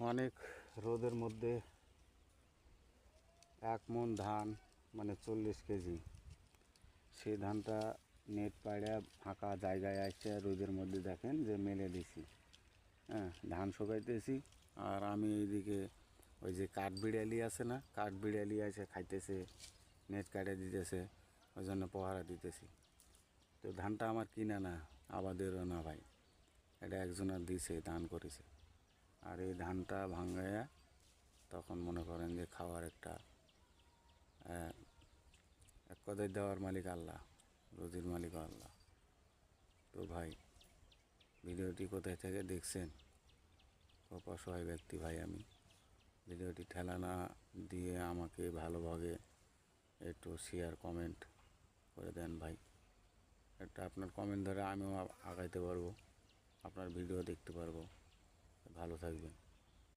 অনেক রোদের মধ্যে 1 মণ ধান মানে 40 কেজি, সেই ধানটা নেট পাড়া ফাঁকা জায়গায় আসছে রোদের মধ্যে দেখেন যে মেলে দিছি। হ্যাঁ, ধান শুকাইতেছি আর আমি এইদিকে ওই যে কাঠবিড়ালি আছে না, কাঠবিড়ালি এসে খাইতেছে, নেট কাটে দিতেছে, ওই জন্য পহারা দিতেছি। তো ধানটা আমার কিনা না, আবাদেরও না ভাই, এটা একজনের দিছে, দান করেছে। আর এই ধানটা ভাঙাইয়া তখন মনে করেন যে খাওয়ার একটা এক কথায় দেওয়ার মালিক আল্লাহ, রুজির মালিক আল্লাহ। তো ভাই, ভিডিওটি কোথায় থেকে দেখছেন? খুব অসহায় ব্যক্তি ভাই আমি। ভিডিওটি ঠেলা না দিয়ে আমাকে ভালোভাবে একটু শেয়ার কমেন্ট করে দেন ভাই। একটা আপনার কমেন্ট ধরে আমিও আগাইতে পারবো, আপনার ভিডিও দেখতে পারবো। ভালো থাকবেন।